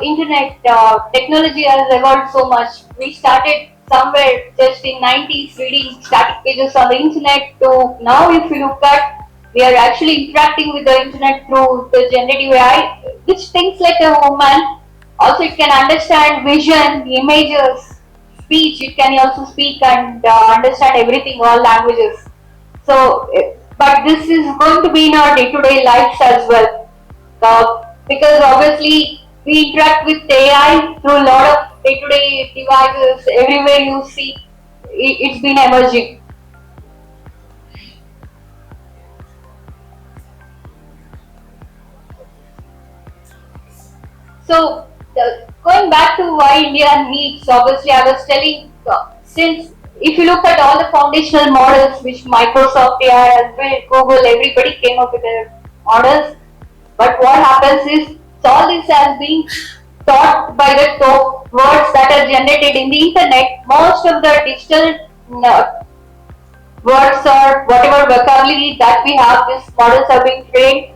Internet technology has evolved so much. We started somewhere just in 90s reading static pages on the internet to now if you look at we are actually interacting with the internet through the generative AI which thinks like a human. Also it can understand vision, images, speech. It can also speak and understand everything, all languages. So, but this is going to be in our day-to-day lives as well because obviously we interact with AI through a lot of day-to-day devices. Everywhere you see, it's been emerging. So, going back to why India needs, obviously, I was telling since if you look at all the foundational models which Microsoft AI has built, Google, everybody came up with their models. But what happens is all this has been taught by the top words that are generated in the internet. Most of the digital words or whatever vocabulary that we have, these models are being trained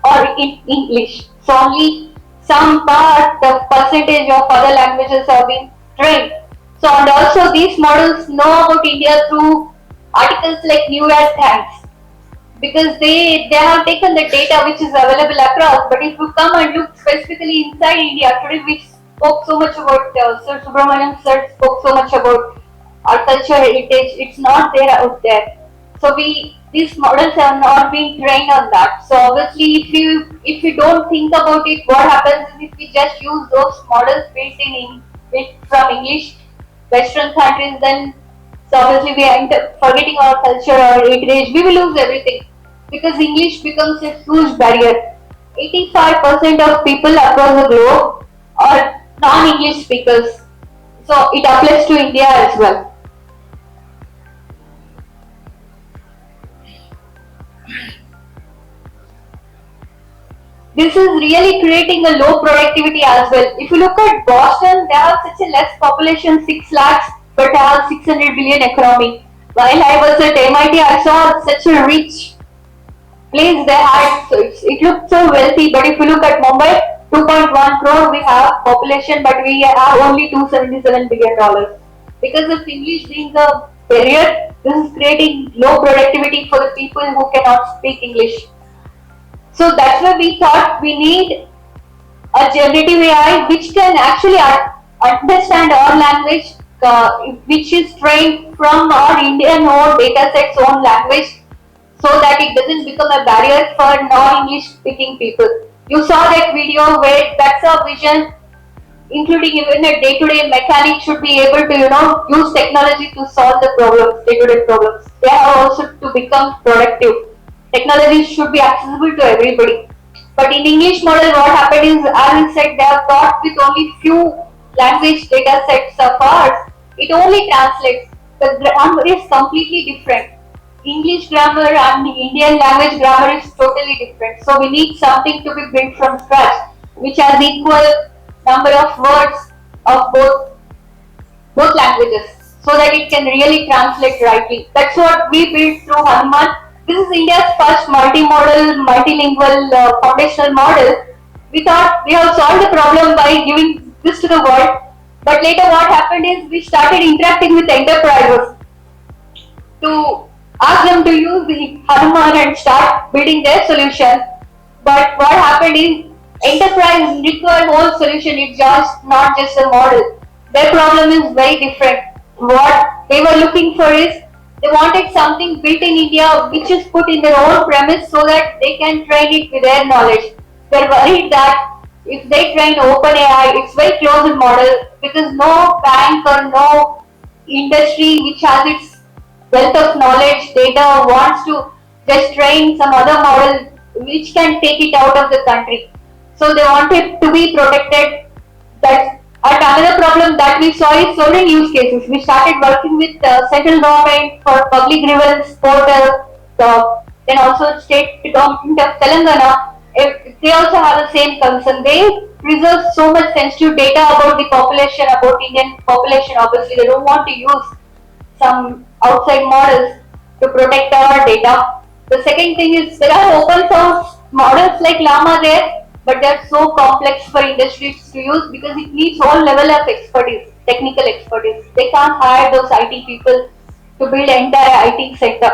or in English. So only some part, the percentage of other languages are being trained. So and also these models know about India through articles like New York Times because they have taken the data which is available across. But if you come and look specifically inside India, today we spoke so much about Sir Subramanian sir spoke so much about our culture heritage. It's not there out there. So we these models have not been trained on that. So obviously, if you don't think about it, what happens is if we just use those models built from English, Western countries, then so obviously we end up forgetting our culture or heritage. We will lose everything because English becomes a huge barrier. 85% of people across the globe are non-English speakers. So it applies to India as well. This is really creating a low productivity as well. If you look at Boston, they have such a less population, 6 lakhs, but have 600 billion economy. While I was at MIT, I saw such a rich place they had. So it looked so wealthy. But if you look at Mumbai, 2.1 crore we have population, but we have only 277 billion dollars. Because of English being a barrier, this is creating low productivity for the people who cannot speak English. So that's why we thought we need a generative AI which can actually understand our language, which is trained from our Indian own data sets own language, so that it doesn't become a barrier for non-English speaking people. You saw that video where that's our vision, including even a day-to-day mechanic should be able to use technology to solve the problems, day-to-day problems. They have also to become productive. Technology should be accessible to everybody. But in English model, what happened is, as I said, they are taught with only few language data sets of ours. It only translates. The grammar is completely different. English grammar and Indian language grammar is totally different. So we need something to be built from scratch, which has equal number of words of both languages, so that it can really translate rightly. That's what we built through Hanuman. This is India's first multimodal, multilingual foundational model. We thought we have solved the problem by giving this to the world, but later what happened is we started interacting with enterprises to ask them to use the Hanuman and start building their solution. But what happened is enterprise require whole solution. It's just not just a model. Their problem is very different. What they were looking for is they wanted something built in India which is put in their own premise so that they can train it with their knowledge. They're worried that if they train OpenAI, it's very closed model because no bank or no industry which has its wealth of knowledge data wants to just train some other model which can take it out of the country. So they want it to be protected. That and another problem that we saw is certain use cases. We started working with central government for public grievance portal, then also state government of Telangana. They also have the same concern. They preserve so much sensitive data about the population, about Indian population. Obviously, they don't want to use some outside models to protect our data. The second thing is there are open source models like Llama there. but they're so complex for industries to use because it needs whole level of expertise, technical expertise. They can't hire those IT people to build entire IT sector.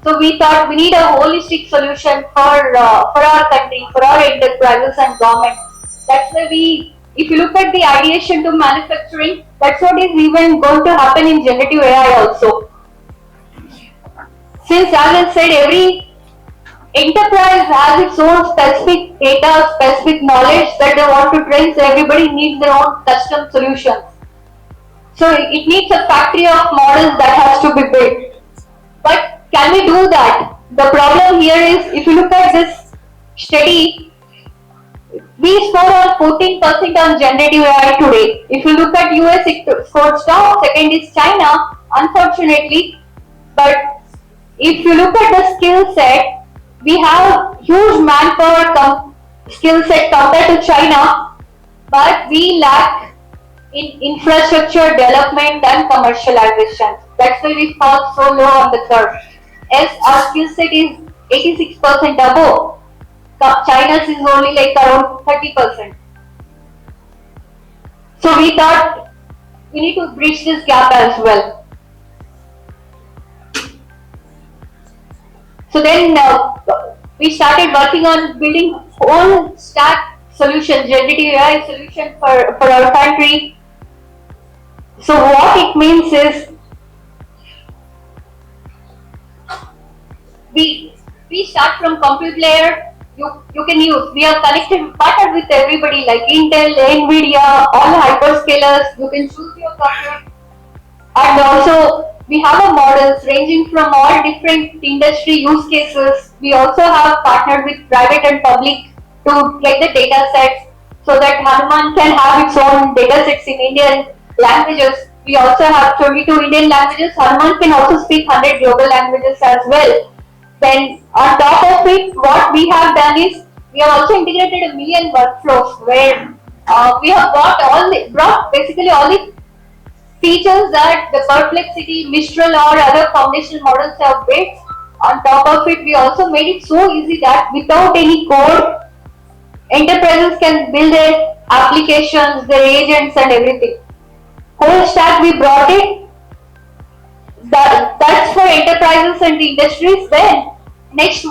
So we thought we need a holistic solution for our country, for our enterprises and government. That's why if you look at the ideation to manufacturing, that's what is even going to happen in generative AI also. Since as I said, every enterprise has its own specific data, specific knowledge that they want to train, so everybody needs their own custom solutions. So it needs a factory of models that has to be built. But can we do that? The problem here is if you look at this study, we score on 14% on generative AI today. If you look at US, it scores top, second is China, unfortunately. But if you look at the skill set, we have huge manpower skill set compared to China, but we lack in infrastructure development and commercialization. That's why we fall so low on the curve. As our skill set is 86% above, China's is only like around 30%. So we thought we need to bridge this gap as well. So then we started working on building whole stack solution, generative AI solution for our country. So what it means is we start from compute layer. You can use. We are connected, partnered with everybody like Intel, Nvidia, all the hyperscalers. You can choose your compute, and also we have a models ranging from all different industry use cases. We also have partnered with private and public to get the data sets so that Hanuman can have its own data sets in Indian languages. We also have 22 Indian languages. Hanuman can also speak 100 global languages as well. Then on top of it, what we have done is we have also integrated a million workflows where we have brought basically all the features that the Perplexity, Mistral or other foundational models have built. On top of it, we also made it so easy that without any code, enterprises can build their applications, their agents and everything. Whole stack we brought it. That's for enterprises and the industries. Then next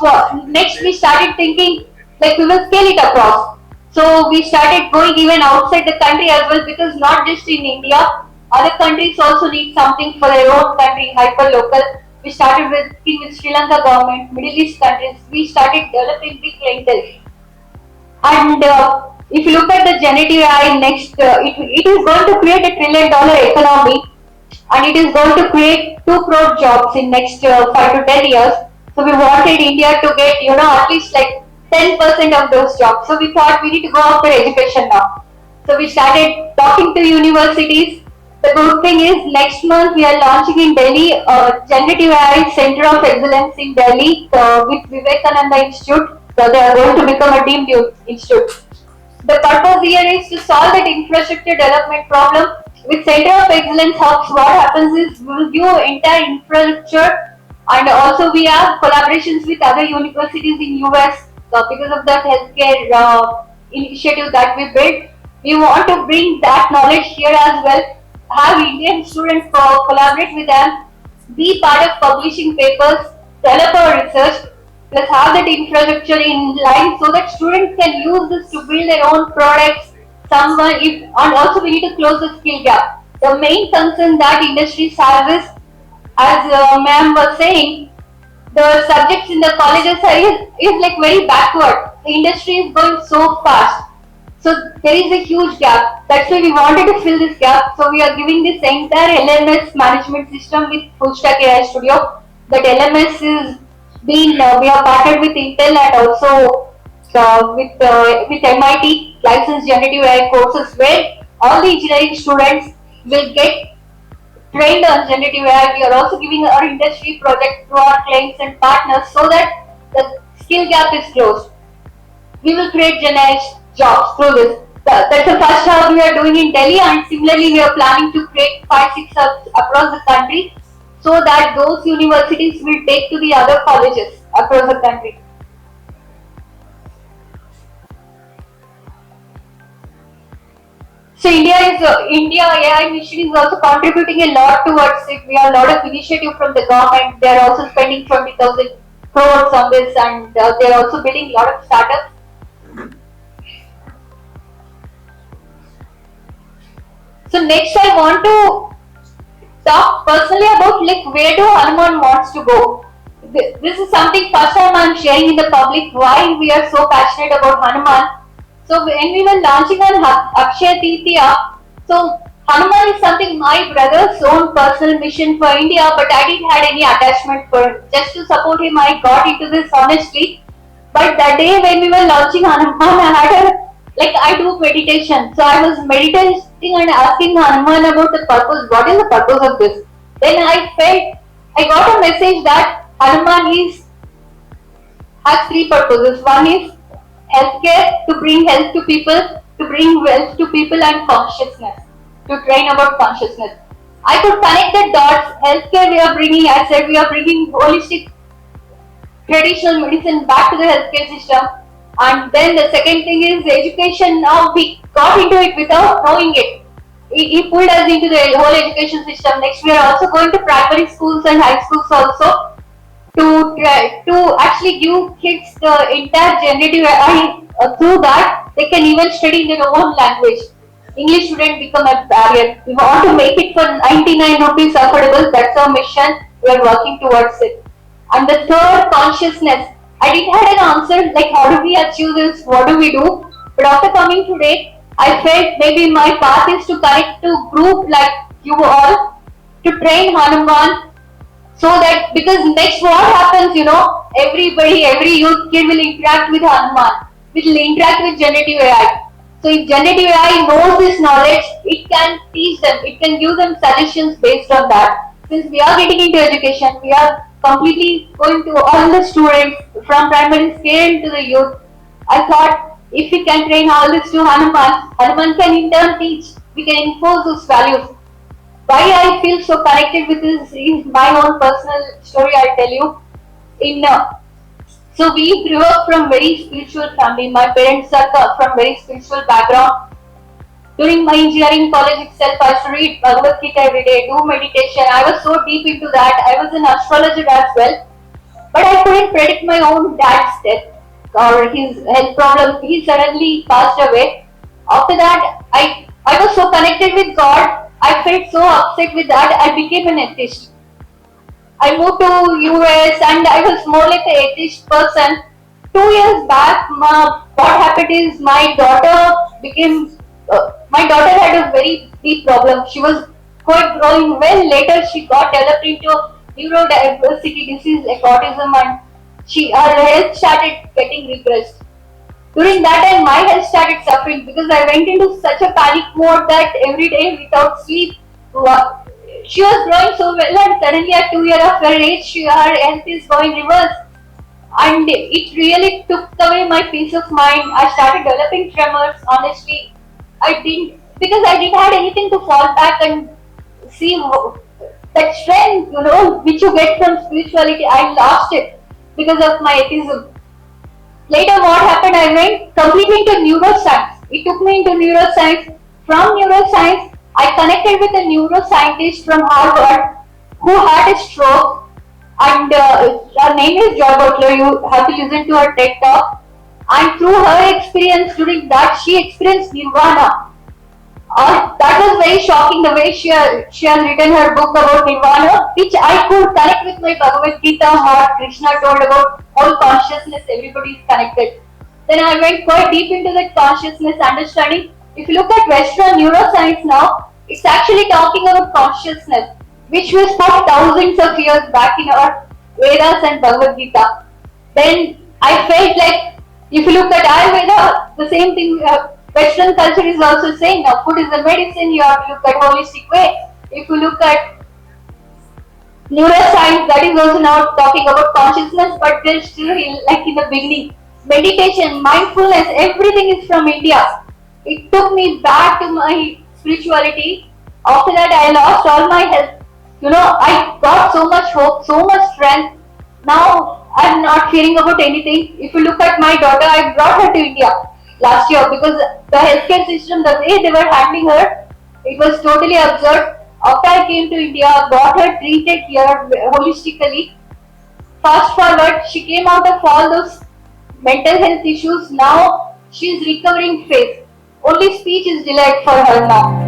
we started thinking like we will scale it across. So we started going even outside the country as well because not just in India, other countries also need something for their own country, hyper local. We started working with Sri Lanka government, Middle East countries. We started developing big clientele. And if you look at the generative AI next, it is going to create $1 trillion economy, and it is going to create 2 crore jobs in next 5 to 10 years. So we wanted India to get, at least like 10% of those jobs. So we thought we need to go after education now. So we started talking to universities. The good thing is next month we are launching in Delhi Generative AI Center of Excellence in Delhi with Vivekananda Institute. So they are going to become a deemed institute. The purpose here is to solve that infrastructure development problem. With Center of Excellence Hubs, what happens is we will give entire infrastructure, and also we have collaborations with other universities in US because of that healthcare initiative that we built. We want to bring that knowledge here as well. Have Indian students collaborate with them, be part of publishing papers, develop our research, plus have that infrastructure in line so that students can use this to build their own products. And also we need to close the skill gap. The main concern that industries have is, as ma'am was saying, the subjects in the colleges is like very backward. The industry is going so fast. So there is a huge gap. That's why we wanted to fill this gap. So we are giving this entire LMS management system with Fullstack AI Studio. That LMS is we have partnered with Intel and also with MIT licensed generative AI courses where all the engineering students will get trained on generative AI. We are also giving our industry project to our clients and partners so that the skill gap is closed. We will create generic jobs through this. That's the first hub we are doing in Delhi, and similarly we are planning to create 5, 6 hubs across the country so that those universities will take to the other colleges across the country. So India AI mission is also contributing a lot towards it. We have a lot of initiative from the government. They are also spending 20,000 crores on this, and they are also building a lot of startups. So next, I want to talk personally about like where do Hanuman wants to go. This is something first time I'm sharing in the public why we are so passionate about Hanuman. So when we were launching on Akshay Titiya, so Hanuman is something my brother's own personal mission for India, but I didn't had any attachment for him. Just to support him, I got into this honestly. But that day when we were launching Hanuman, I had a like I do meditation. So I was meditating and asking Hanuman about the purpose. What is the purpose of this? Then I got a message that Hanuman has three purposes. One is healthcare, to bring health to people, to bring wealth to people, and consciousness, to train about consciousness. I could connect the dots. Healthcare we are bringing, I said we are bringing holistic traditional medicine back to the healthcare system. And then the second thing is education. Now we got into it without knowing it. He pulled us into the whole education system. Next, we are also going to primary schools and high schools also to try to actually give kids the entire generative AI. Through that, they can even study in their own language. English shouldn't become a barrier. We want to make it for 99 rupees affordable. That's our mission. We are working towards it. And the third, consciousness. I didn't have an answer like how do we achieve this, what do we do? But after coming today, I felt maybe my path is to connect to group like you all to train Hanuman so that because next what happens, everybody, every youth kid will interact with Hanuman, will interact with generative AI. So if generative AI knows this knowledge, it can teach them, it can give them suggestions based on that. Since we are getting into education, we are completely going to all the students from primary scale to the youth. I thought if we can train all this to Hanuman, Hanuman can in turn teach. We can enforce those values. Why I feel so connected with this is my own personal story. I'll tell you. So we grew up from very spiritual family. My parents are from very spiritual background. During my engineering college itself, I used to read Bhagavad Gita every day, do meditation. I was so deep into that. I was an astrologer as well. But I couldn't predict my own dad's death or his health problem. He suddenly passed away. After that, I was so connected with God. I felt so upset with that. I became an atheist. I moved to US and I was more like an atheist person. 2 years back, what happened is my daughter had a very deep problem. She was quite growing well. Later, she got developed into neurodiversity disease like autism, and her health started getting regressed. During that time, my health started suffering because I went into such a panic mode that every day without sleep, she was growing so well, and suddenly at 2 years of her age, her health is going reverse. And it really took away my peace of mind. I started developing tremors. Honestly, because I didn't have anything to fall back and see that strength, which you get from spirituality. I lost it because of my atheism. Later, what happened? I went completely into neuroscience. It took me into neuroscience. From neuroscience, I connected with a neuroscientist from Harvard who had a stroke, and her name is Joy Butler. You have to listen to her TED talk. And through her experience during that, she experienced nirvana. That was very shocking the way she has written her book about nirvana, which I could connect with my Bhagavad Gita, what Krishna told about all consciousness, everybody is connected. Then I went quite deep into that consciousness understanding. If you look at Western neuroscience now, it's actually talking about consciousness, which was for thousands of years back in our Vedas and Bhagavad Gita. Then I felt like if you look at Ayurveda, the same thing. Western culture is also saying now food is a medicine. You have to look at holistic way. If you look at neuroscience, that is also now talking about consciousness, but they're still like in the beginning. Meditation, mindfulness, everything is from India. It took me back to my spirituality. After that, I lost all my health. I got so much hope, so much strength. Now I'm not fearing about anything. If you look at my daughter, I brought her to India. last year because the healthcare system, the way they were handling her, it was totally absurd. After I came to India, got her treated here holistically. Fast forward, she came out of all those mental health issues. Now she is recovering phase. Only speech is delayed for her now.